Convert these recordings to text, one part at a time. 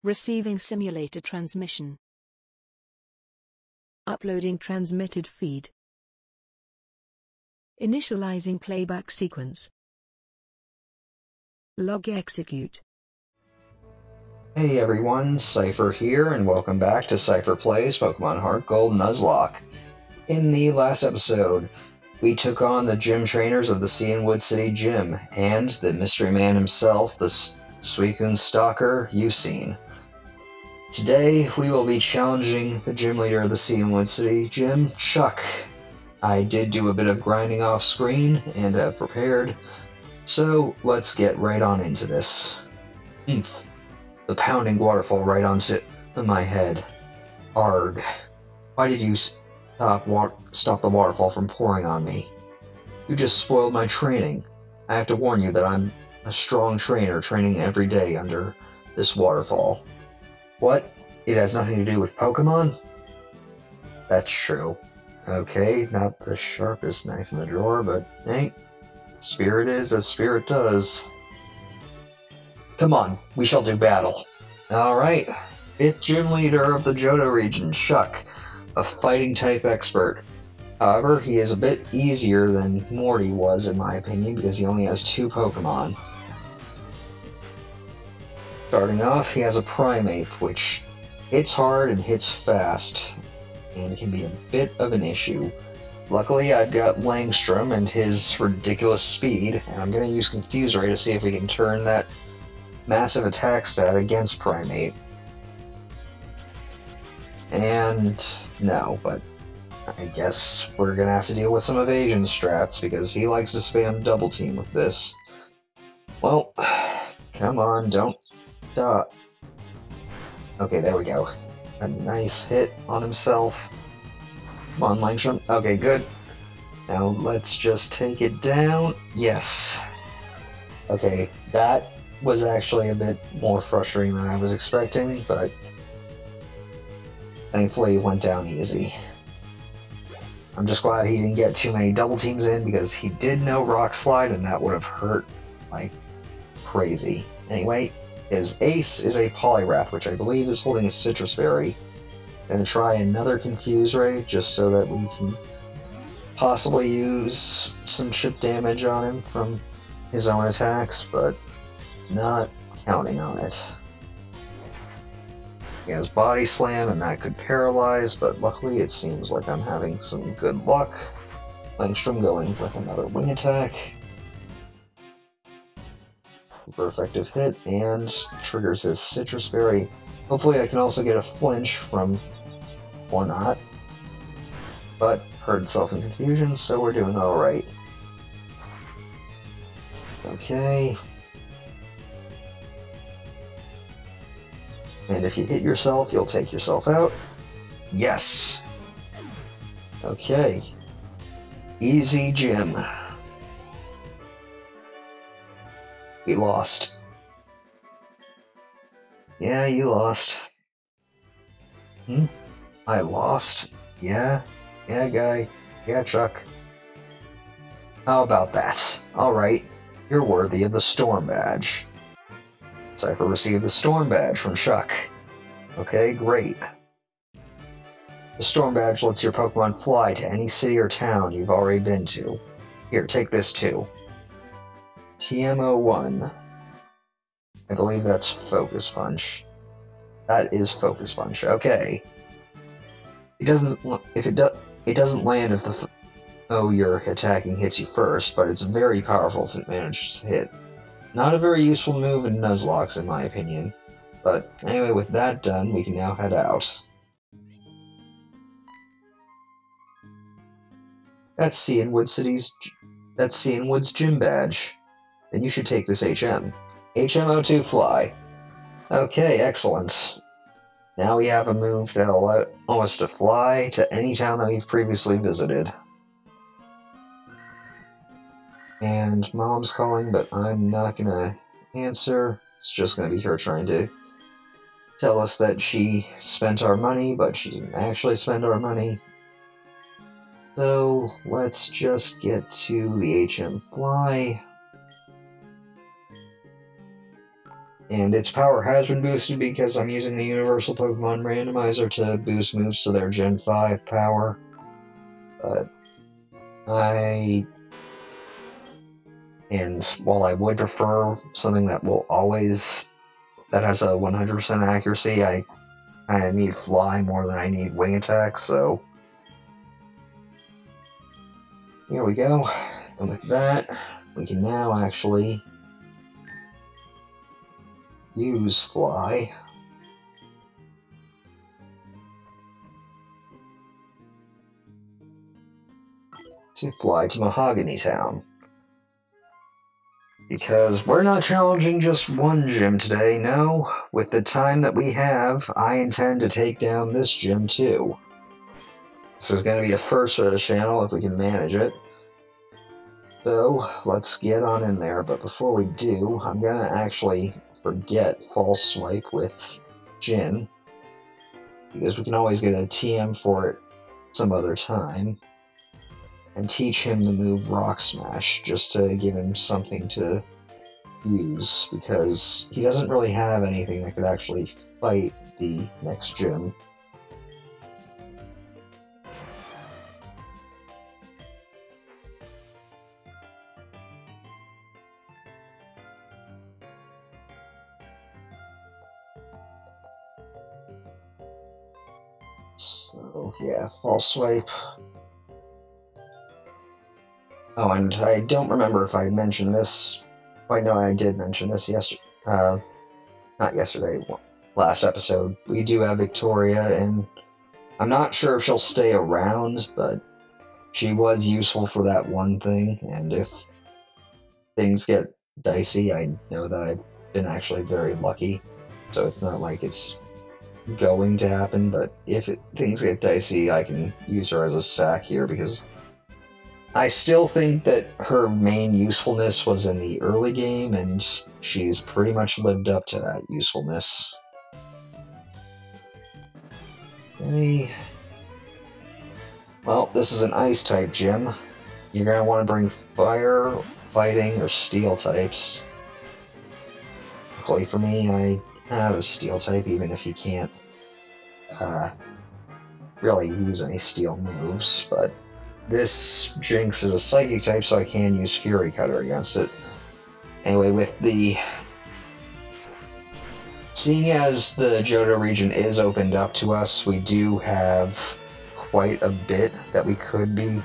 Receiving simulator transmission. Uploading transmitted feed. Initializing playback sequence. Log execute. Hey everyone, Seipher here, and welcome back to Seipher Plays Pokemon Heart Gold Nuzlocke. In the last episode, we took on the gym trainers of the Cianwood City Gym, and the mystery man himself, the Suicune Stalker, Edison. Today, we will be challenging the gym leader of the Cianwood City Gym, Chuck. I did do a bit of grinding off screen, and have prepared, so let's get right on into this. The pounding waterfall right onto my head. Arg. Why did you stop the waterfall from pouring on me? You just spoiled my training. I have to warn you that I'm a strong trainer training every day under this waterfall. What? It has nothing to do with Pokemon? That's true. Okay, not the sharpest knife in the drawer, but hey, spirit is as spirit does. Come on, we shall do battle. Alright, 5th gym leader of the Johto region, Chuck, a fighting type expert. However, he is a bit easier than Morty was in my opinion because he only has 2 Pokemon. Starting off, he has a Primeape, which hits hard and hits fast, and can be a bit of an issue. Luckily, I've got Langstrom and his ridiculous speed, and I'm going to use Confuse Ray to see if we can turn that massive attack stat against Primeape. And no, but I guess we're going to have to deal with some evasion strats, because he likes to spam double team with this. Well, come on, don't stop. Okay, there we go. A nice hit on himself. Come on, Langstrom. Okay, good. Now let's just take it down. Yes. Okay, that was actually a bit more frustrating than I was expecting, but thankfully it went down easy. I'm just glad he didn't get too many double teams in, because he did know Rock Slide, and that would have hurt like crazy. Anyway, his ace is a Poliwrath, which I believe is holding a Citrus Berry. Gonna try another Confuse Ray, just so that we can possibly use some chip damage on him from his own attacks, but not counting on it. He has Body Slam, and that could paralyze, but luckily it seems like I'm having some good luck. Langstrom going with another Wing Attack. Super effective hit, and triggers his Citrus Berry. Hopefully I can also get a flinch from, or not, but hurt itself in confusion, so we're doing alright. Okay. And if you hit yourself, you'll take yourself out. Yes! Okay. Easy gym. We lost. Yeah, you lost. I lost? Yeah? Yeah, guy. Yeah, Chuck. How about that? Alright. You're worthy of the Storm Badge. Seipher received the Storm Badge from Chuck. Okay, great. The Storm Badge lets your Pokemon fly to any city or town you've already been to. Here, take this too. TMO1. I believe that's Focus Punch. That is Focus Punch. Okay. It doesn't land if the you're attacking hits you first, but it's very powerful if it manages to hit. Not a very useful move in Nuzlocke, in my opinion. But anyway, with that done, we can now head out. That's Cianwood's gym badge. Then you should take this HM. HMO2 Fly. Okay, excellent. Now we have a move that'll allow us to fly to any town that we've previously visited. And Mom's calling, but I'm not gonna answer. It's just gonna be her trying to tell us that she spent our money, but she didn't actually spend our money. So let's just get to the HM Fly. And its power has been boosted because I'm using the Universal Pokemon Randomizer to boost moves to their Gen 5 power. But while I would prefer something that has a 100% accuracy, I kind of need Fly more than I need Wing Attack, so here we go. And with that, we can now actually use Fly. To fly to Mahogany Town. Because we're not challenging just one gym today, no. With the time that we have, I intend to take down this gym too. This is going to be a first for the channel if we can manage it. So, let's get on in there, but before we do, I'm going to actually forget False Swipe with Jin. Because we can always get a TM for it some other time. And teach him the move Rock Smash, just to give him something to use, because he doesn't really have anything that could actually fight the next gym. So, yeah, False Swipe. Oh, and I don't remember if I mentioned this. Wait, no, I did mention this not yesterday, last episode. We do have Victoria, and I'm not sure if she'll stay around, but she was useful for that one thing, and if things get dicey, I know that I've been actually very lucky, so it's not like it's going to happen, but if things get dicey, I can use her as a sack here, because I still think that her main usefulness was in the early game, and she's pretty much lived up to that usefulness. Okay. Well, this is an Ice-type gym. You're going to want to bring Fire, Fighting, or Steel types. Luckily for me, I have a Steel type, even if you can't really use any Steel moves, but this Jinx is a Psychic type, so I can use Fury Cutter against it. Anyway, seeing as the Johto region is opened up to us, we do have quite a bit that we could do.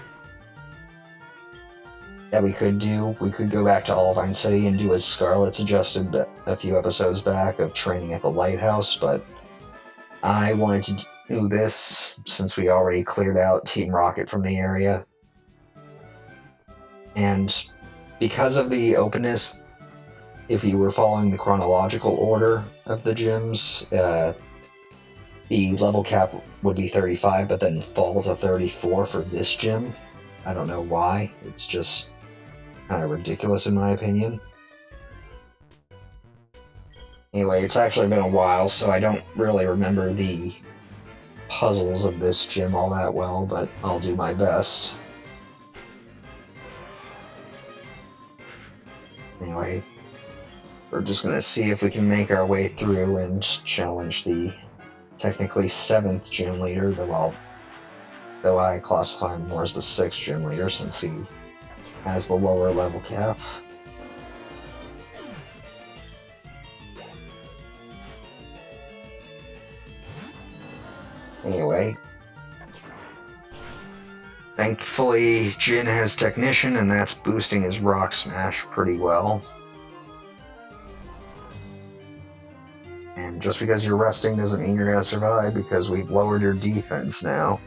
We could go back to Olivine City and do as Scarlet suggested a few episodes back of training at the lighthouse, but I wanted to do this since we already cleared out Team Rocket from the area. And because of the openness, if you were following the chronological order of the gyms, the level cap would be 35, but then fall to 34 for this gym. I don't know why. It's just kind of ridiculous in my opinion. Anyway, it's actually been a while, so I don't really remember the puzzles of this gym all that well, but I'll do my best. Anyway, we're just going to see if we can make our way through and challenge the technically 7th gym leader, though I classify him more as the 6th gym leader since he has the lower level cap. Anyway, thankfully Jin has Technician, and that's boosting his Rock Smash pretty well. And just because you're resting doesn't mean you're going to survive, because we've lowered your defense now.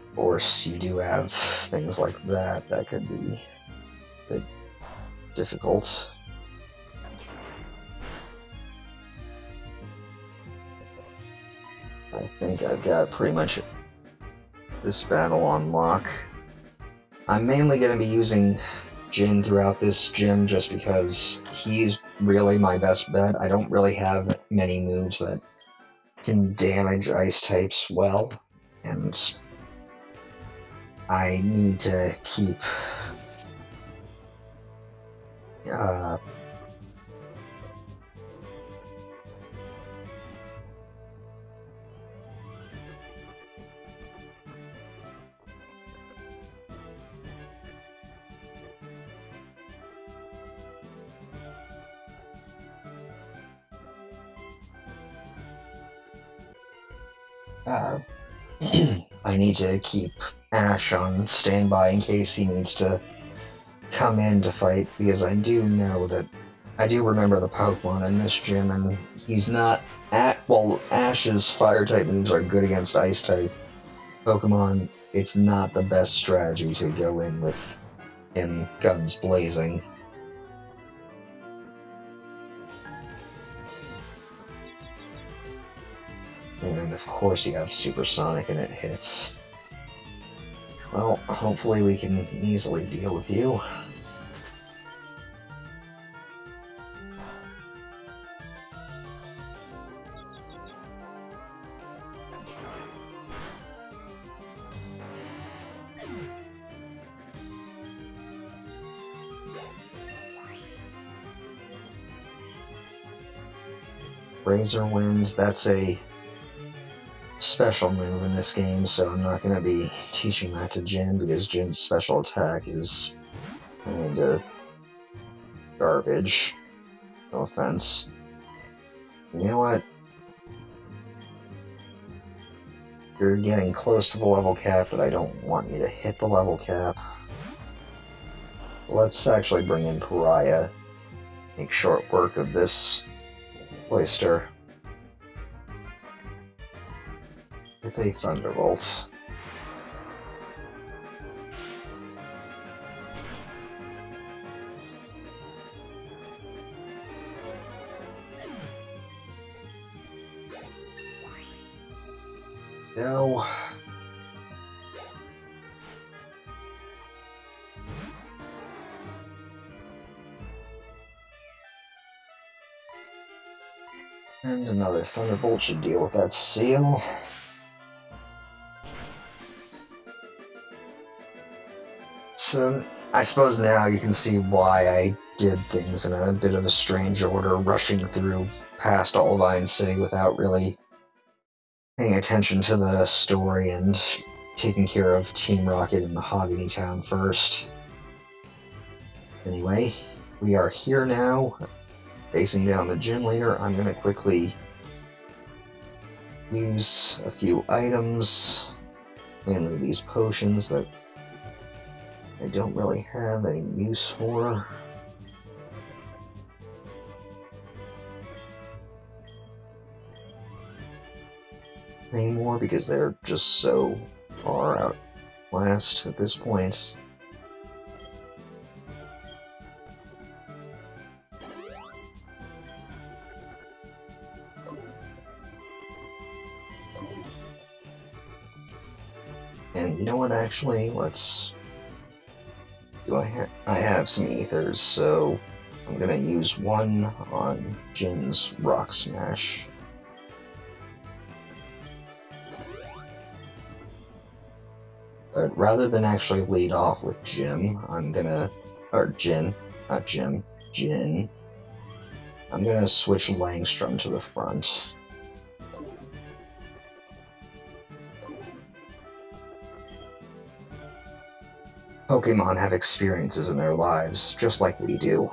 Of course, you do have things like that could be a bit difficult. I think I've got pretty much this battle on lock. I'm mainly going to be using Jin throughout this gym just because he's really my best bet. I don't really have many moves that can damage ice types well, and I need to keep I need to keep Ash on standby in case he needs to come in to fight, because I do know that I do remember the Pokemon in this gym, and he's not well, Ash's fire type moves are good against ice type Pokemon. It's not the best strategy to go in with him guns blazing. And of course you have Supersonic and it hits. Well, hopefully we can easily deal with you. Razor Wind, that's a special move in this game, so I'm not going to be teaching that to Jin, because Jin's special attack is kinda garbage. No offense. You know what? You're getting close to the level cap, but I don't want you to hit the level cap. Let's actually bring in Pariah. Make short work of this Oyster. With a Thunderbolt. No. And another Thunderbolt should deal with that seal. So, I suppose now you can see why I did things in a bit of a strange order, rushing through past Olivine City without really paying attention to the story and taking care of Team Rocket and Mahogany Town first. Anyway, we are here now, facing down the gym leader. I'm going to quickly use a few items, mainly these potions that I don't really have any use for. Anymore, because they're just so far outlast at this point. And you know what, actually, let's... I have some ethers, so I'm gonna use one on Jin's Rock Smash. But rather than actually lead off with Jim, I'm gonna... or Jin, not Jim, Jin. I'm gonna switch Langstrom to the front. Pokémon have experiences in their lives, just like we do.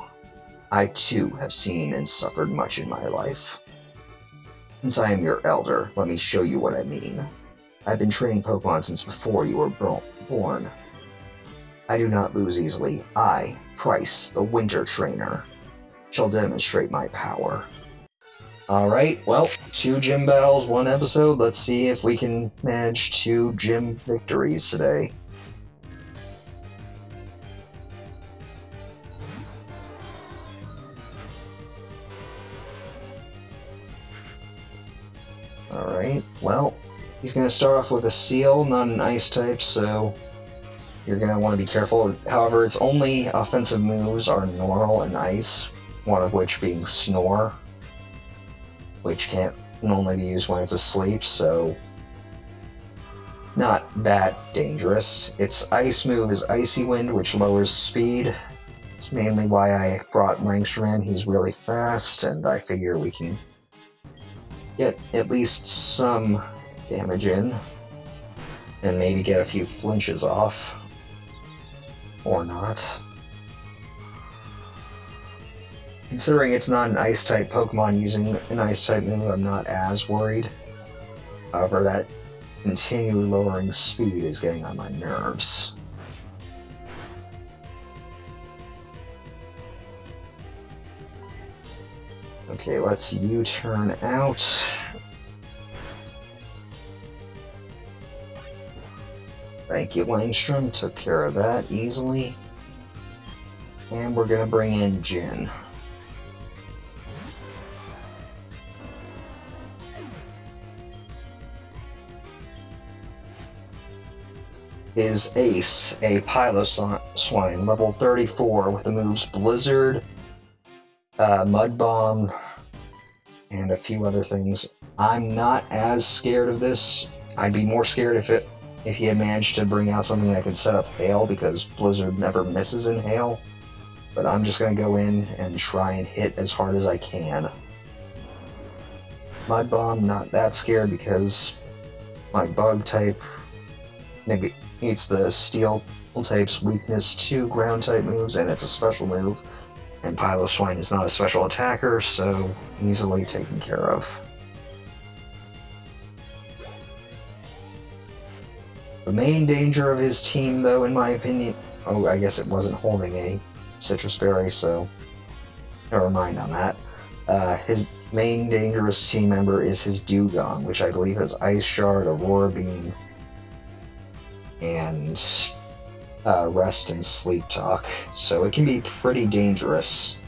I too have seen and suffered much in my life. Since I am your elder, let me show you what I mean. I've been training Pokémon since before you were born. I do not lose easily. I, Pryce, the Winter Trainer, shall demonstrate my power. Alright, well, 2 gym battles, 1 episode. Let's see if we can manage 2 gym victories today. Alright, well, he's going to start off with a Seal, not an Ice type, so you're going to want to be careful. However, its only offensive moves are Normal and Ice, one of which being Snore, which can only be used when it's asleep, so not that dangerous. Its Ice move is Icy Wind, which lowers speed. It's mainly why I brought Langstrom in. He's really fast, and I figure we can get at least some damage in, and maybe get a few flinches off. Or not. Considering it's not an Ice-type Pokemon using an Ice-type move, I'm not as worried. However, that continued lowering speed is getting on my nerves. Okay, let's U-turn out. Thank you, Langstrom. Took care of that easily. And we're gonna bring in Jin. His ace, a Piloswine, level 34, with the moves Blizzard, Mud Bomb, and a few other things. I'm not as scared of this. I'd be more scared if he had managed to bring out something that could set up Hail, because Blizzard never misses in Hail. But I'm just going to go in and try and hit as hard as I can. Mud Bomb, not that scared because my Bug type negates the Steel type's weakness to Ground type moves, and it's a special move. And Piloswine is not a special attacker, so easily taken care of. The main danger of his team, though, in my opinion... Oh, I guess it wasn't holding a Citrus Berry, so never mind on that. His main dangerous team member is his Dugong, which I believe has Ice Shard, Aurora Beam, and Rest and Sleep Talk, so it can be pretty dangerous.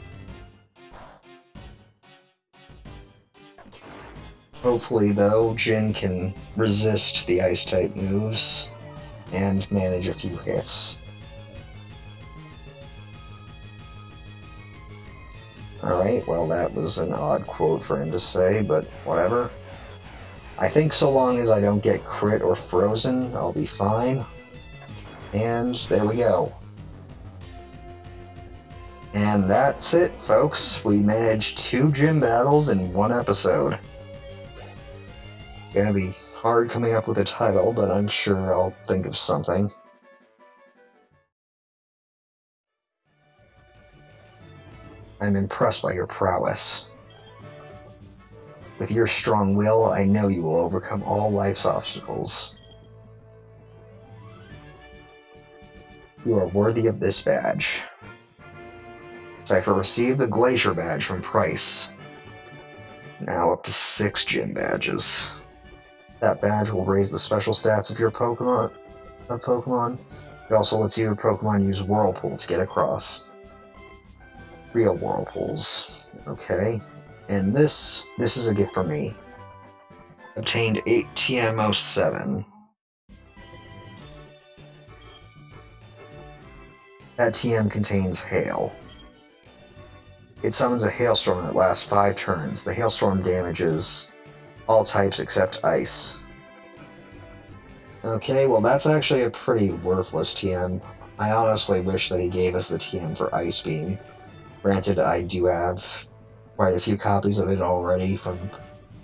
Hopefully, though, Jin can resist the Ice-type moves and manage a few hits. Alright, well, that was an odd quote for him to say, but whatever. I think so long as I don't get crit or frozen, I'll be fine. And there we go. And that's it, folks. We managed 2 gym battles in 1 episode. Gonna be hard coming up with a title, but I'm sure I'll think of something. I'm impressed by your prowess. With your strong will, I know you will overcome all life's obstacles. You are worthy of this badge. Seipher received the Glacier Badge from Pryce. Now up to 6 gym badges. That badge will raise the special stats of your Pokemon. It also lets your Pokemon use Whirlpool to get across. Real Whirlpools. Okay. And this is a gift for me. Obtained 8 TM07. That TM contains Hail. It summons a Hailstorm that lasts 5 turns. The Hailstorm damages all types except Ice. Okay, well that's actually a pretty worthless TM. I honestly wish that he gave us the TM for Ice Beam. Granted, I do have quite a few copies of it already from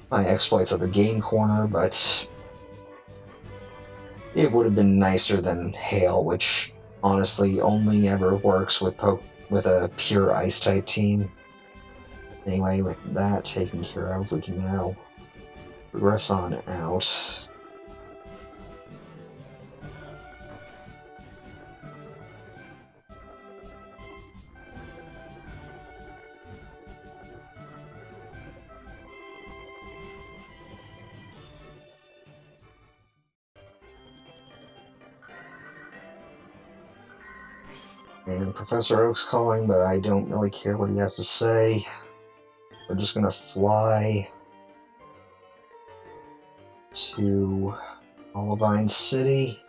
my exploits at the Game Corner, but it would have been nicer than Hail, which honestly only ever works with a pure Ice-type team. Anyway, with that taken care of, we can now progress on out. And Professor Oak's calling, but I don't really care what he has to say. We're just gonna fly to Olivine City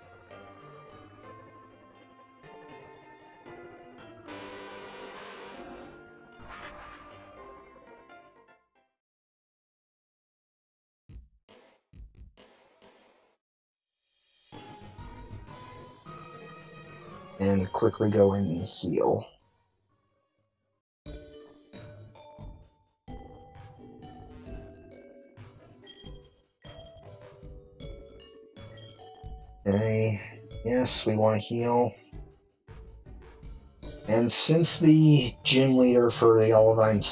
and quickly go and heal. Okay, yes, we want to heal. And since the gym leader for the Olivine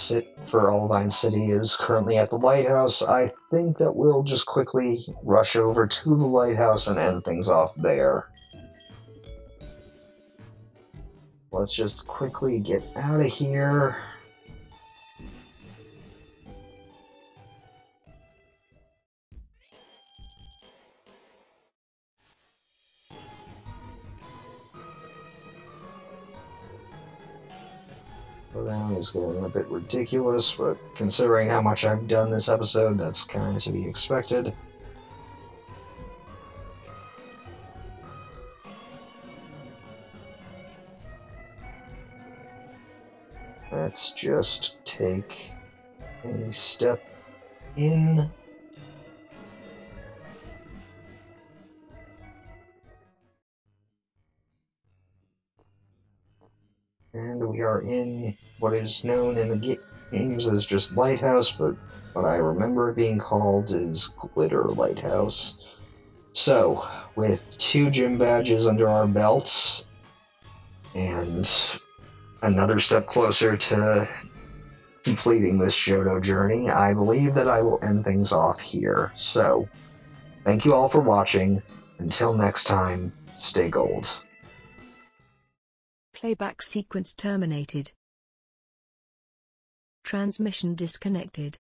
City is currently at the lighthouse, I think that we'll just quickly rush over to the lighthouse and end things off there. Let's just quickly get out of here. Slowdown is getting a bit ridiculous, but considering how much I've done this episode, that's kind of to be expected. Let's just take a step in. And we are in what is known in the games as just Lighthouse, but what I remember it being called is Glitter Lighthouse. So, with 2 gym badges under our belts, and another step closer to completing this Johto journey, I believe that I will end things off here. So, thank you all for watching. Until next time, stay gold. Playback sequence terminated. Transmission disconnected.